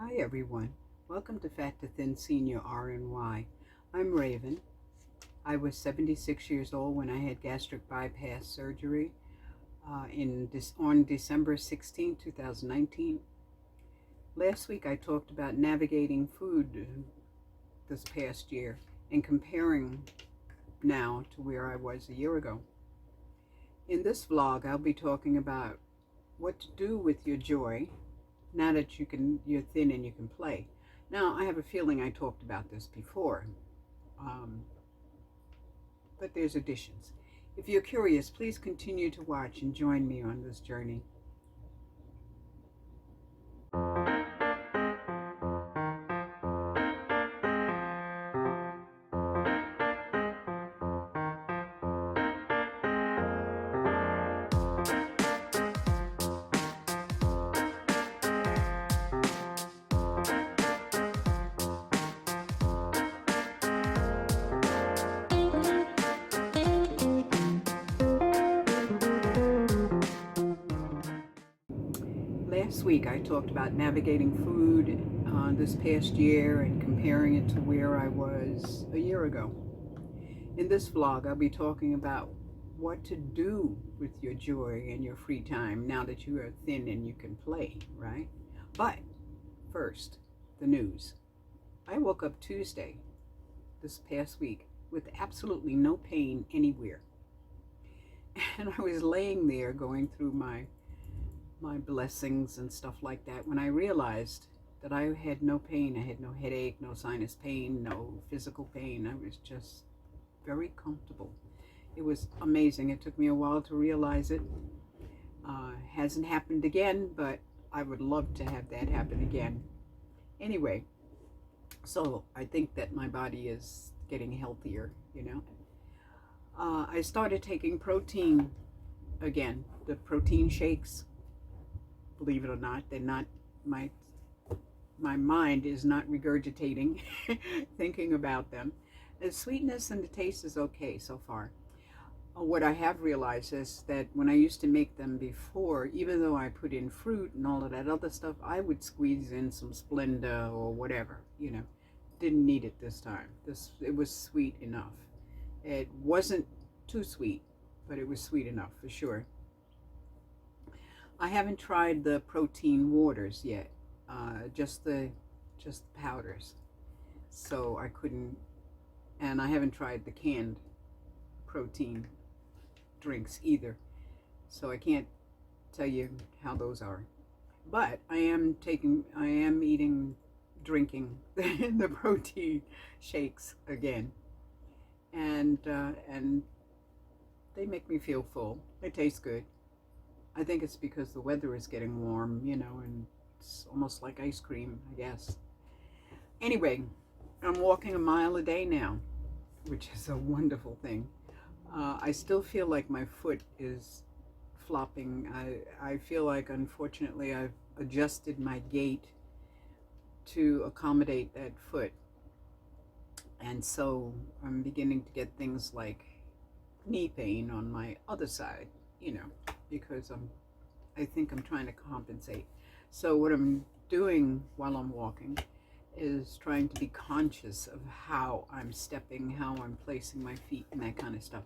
Hi everyone, welcome to Fat to Thin Senior RNY. I'm Raven. I was 76 years old when I had gastric bypass surgery on December 16, 2019. Last week I talked about navigating food this past year and comparing now to where I was a year ago. In this vlog I'll be talking about what to do with your joy now that you're thin and you can play. Now, I have a feeling I talked about this before, but there's additions. If you're curious, please continue to watch and join me on this journey. Last week I talked about navigating food this past year and comparing it to where I was a year ago. In this vlog I'll be talking about what to do with your joy and your free time now that you are thin and you can play, right? But first, the news. I woke up Tuesday this past week with absolutely no pain anywhere. And I was laying there going through my blessings and stuff like that when I realized that I had no pain. I had no headache, no sinus pain, no physical pain. I was just very comfortable. It was amazing. It took me a while to realize it. Hasn't happened again, but I would love to have that happen again. Anyway, so I think that my body is getting healthier, you know. I started taking protein again, the protein shakes. Believe it or not, they're not, my mind is not regurgitating thinking about them. The sweetness and the taste is okay so far. What I have realized is that when I used to make them before, even though I put in fruit and all of that other stuff, I would squeeze in some Splenda or whatever, you know. Didn't need it this time. It was sweet enough. It wasn't too sweet, but it was sweet enough for sure. I haven't tried the protein waters yet, just the powders. So I couldn't, and I haven't tried the canned protein drinks either. So I can't tell you how those are. But I am drinking the protein shakes again, and they make me feel full. They taste good. I think it's because the weather is getting warm, you know, and it's almost like ice cream, I guess. Anyway, I'm walking a mile a day now, which is a wonderful thing. I still feel like my foot is flopping. I feel like, unfortunately, I've adjusted my gait to accommodate that foot. And so I'm beginning to get things like knee pain on my other side, you know, because I think I'm trying to compensate. So what I'm doing while I'm walking is trying to be conscious of how I'm stepping, how I'm placing my feet and that kind of stuff.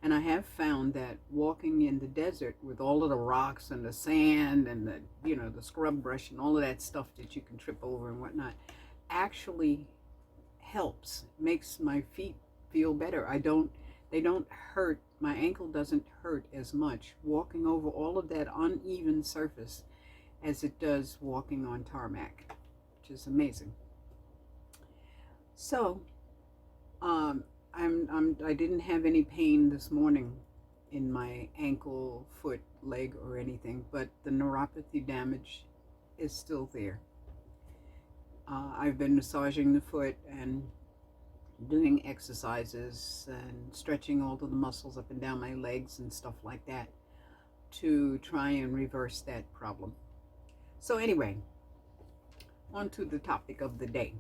And I have found that walking in the desert with all of the rocks and the sand and the, you know, the scrub brush and all of that stuff that you can trip over and whatnot actually helps, makes my feet feel better. They don't hurt. My ankle doesn't hurt as much walking over all of that uneven surface as it does walking on tarmac, which is amazing. So, I didn't have any pain this morning in my ankle, foot, leg, or anything, but the neuropathy damage is still there. I've been massaging the foot and doing exercises and stretching all of the muscles up and down my legs and stuff like that to try and reverse that problem. So anyway, on to the topic of the day.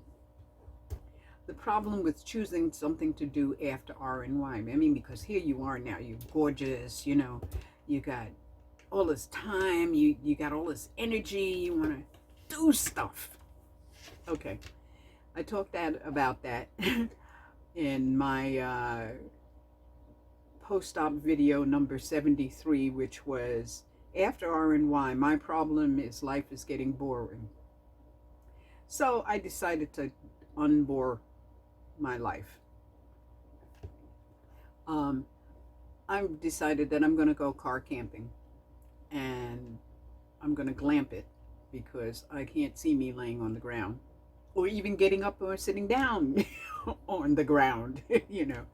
The problem with choosing something to do after RNY. I mean, because here you are now, you're gorgeous, you know, you got all this time, you got all this energy, you want to do stuff. Okay, I talked about that in my post-op video number 73, which was after RNY, my problem is life is getting boring. So I decided to unbore my life. I've decided that I'm going to go car camping, and I'm going to glamp it because I can't see me laying on the ground or even getting up or sitting down on the ground, you know.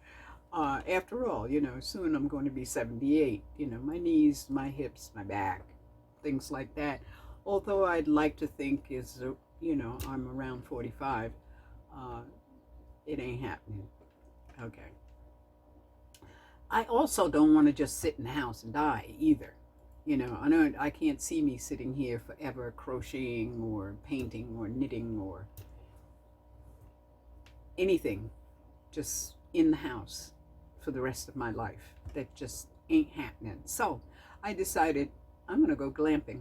After all, you know, soon I'm going to be 78, you know, my knees, my hips, my back, things like that. Although I'd like to think is, you know, I'm around 45, it ain't happening. Okay. I also don't want to just sit in the house and die either. You know I can't see me sitting here forever crocheting or painting or knitting or anything, just in the house for the rest of my life. That just ain't happening. So I decided I'm gonna go glamping.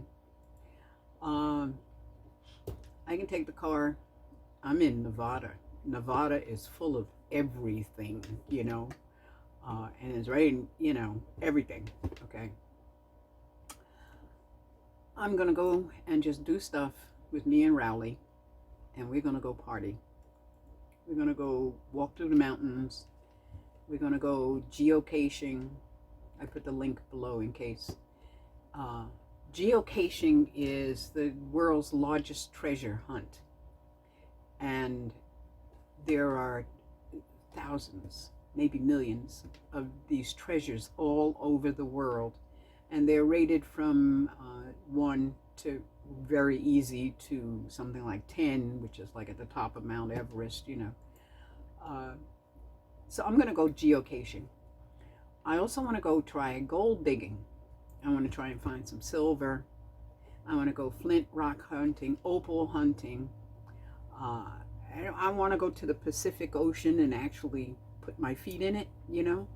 I can take the car. I'm in Nevada. Nevada is full of everything, you know, and it's raining, you know, everything. Okay, I'm gonna go and just do stuff with me and Rowley, and we're gonna go party. We're gonna go walk through the mountains. We're gonna go geocaching. I put the link below in case. Geocaching is the world's largest treasure hunt, and there are thousands, maybe millions of these treasures all over the world, and they're rated from 1 to very easy to something like 10, which is like at the top of Mount Everest, you know. So I'm going to go geocaching. I also want to go try gold digging. I want to try and find some silver. I want to go flint rock hunting, opal hunting. I want to go to the Pacific Ocean and actually put my feet in it, you know.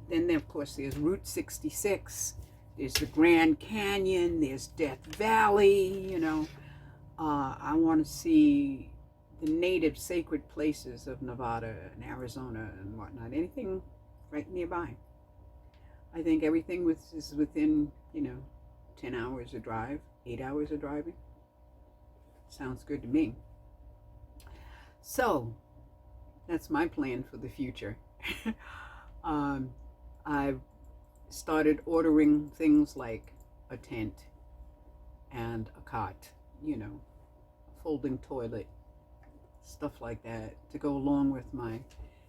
Then of course there's Route 66. There's the Grand Canyon. There's Death Valley, you know. I want to see the native sacred places of Nevada and Arizona and whatnot. Anything right nearby. I think everything is within, you know, 10 hours of drive, 8 hours of driving. Sounds good to me. So that's my plan for the future. I've started ordering things like a tent and a cot, you know, a folding toilet, stuff like that, to go along with my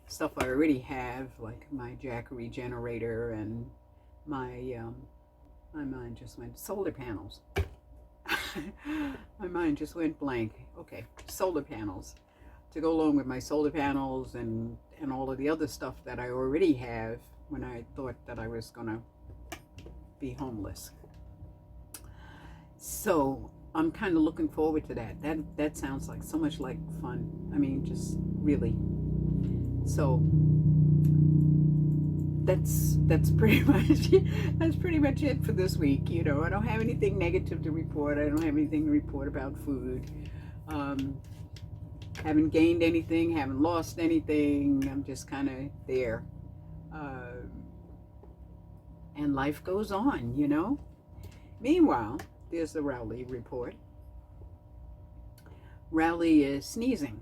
stuff I already have, like my Jackery generator and my mind just went solar panels. My mind just went blank. Okay, solar panels, to go along with my solar panels and all of the other stuff that I already have when I thought that I was gonna be homeless. So I'm kind of looking forward to that. That sounds like so much like fun. I mean, just really. So that's pretty much it for this week. You know, I don't have anything negative to report. I don't have anything to report about food. Haven't gained anything, haven't lost anything. I'm just kind of there. And life goes on, you know. Meanwhile, there's the Rowley report. Rowley is sneezing.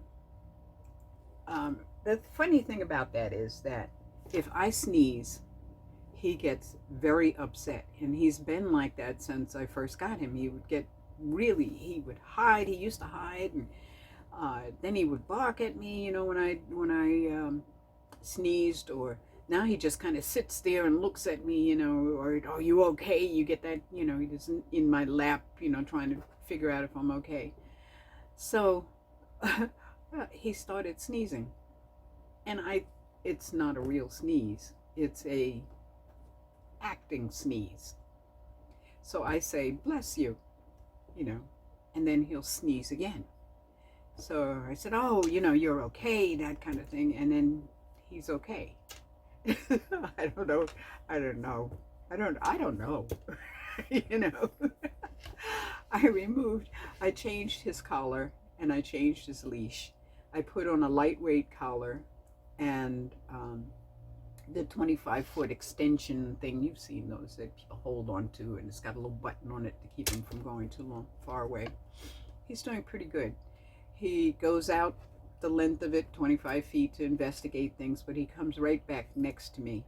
The funny thing about that is that if I sneeze, he gets very upset. And he's been like that since I first got him. He would get really, he would hide. He used to hide, and then he would bark at me, you know, when I sneezed. Or now he just kind of sits there and looks at me, you know, or, are you okay? You get that, you know, he's in my lap, you know, trying to figure out if I'm okay. So he started sneezing. And it's not a real sneeze. It's a acting sneeze. So I say, bless you, you know, and then he'll sneeze again. So I said, oh, you know, you're okay, that kind of thing. And then he's okay. I don't know. You know, I changed his collar, and I changed his leash. I put on a lightweight collar and the 25-foot extension thing. You've seen those that people hold on to, and it's got a little button on it to keep him from going too far away. He's doing pretty good. He goes out the length of it, 25 feet, to investigate things, but he comes right back next to me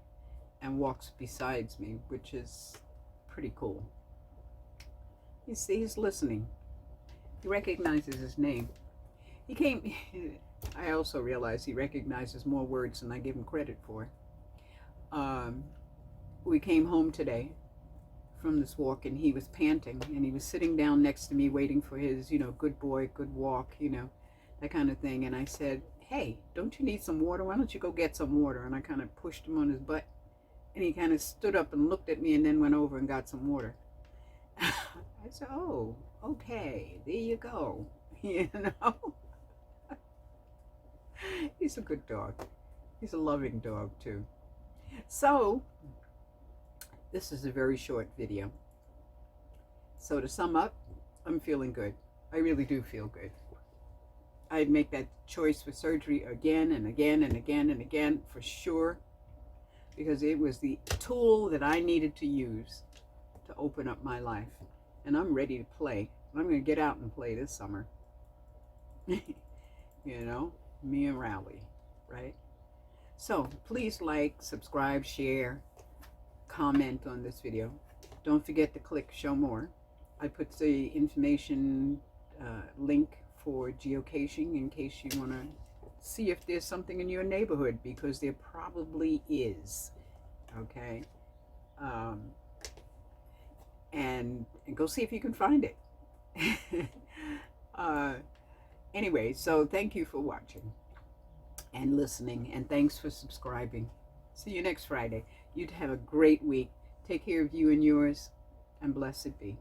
and walks beside me, which is pretty cool. You see, he's listening. He recognizes his name. He came, I also realize he recognizes more words than I give him credit for. We came home today from this walk, and he was panting, and he was sitting down next to me waiting for his, good boy, good walk, that kind of thing. And I said, hey, don't you need some water? Why don't you go get some water? And I kind of pushed him on his butt, and he kind of stood up and looked at me and then went over and got some water. I said, oh, okay, there you go. He's a good dog. He's a loving dog too. So this is a very short video. So to sum up, I'm feeling good. I really do feel good. I'd make that choice for surgery again and again and again and again for sure, because it was the tool that I needed to use to open up my life. And I'm ready to play. I'm going to get out and play this summer. Me and Rowley, right? So please like, subscribe, share, comment on this video. Don't forget to click show more. I put the information link for geocaching in case you want to see if there's something in your neighborhood, because there probably is. Okay, and go see if you can find it. Anyway, so thank you for watching and listening, and thanks for subscribing. See you next Friday. You'd have a great week. Take care of you and yours, and blessed be.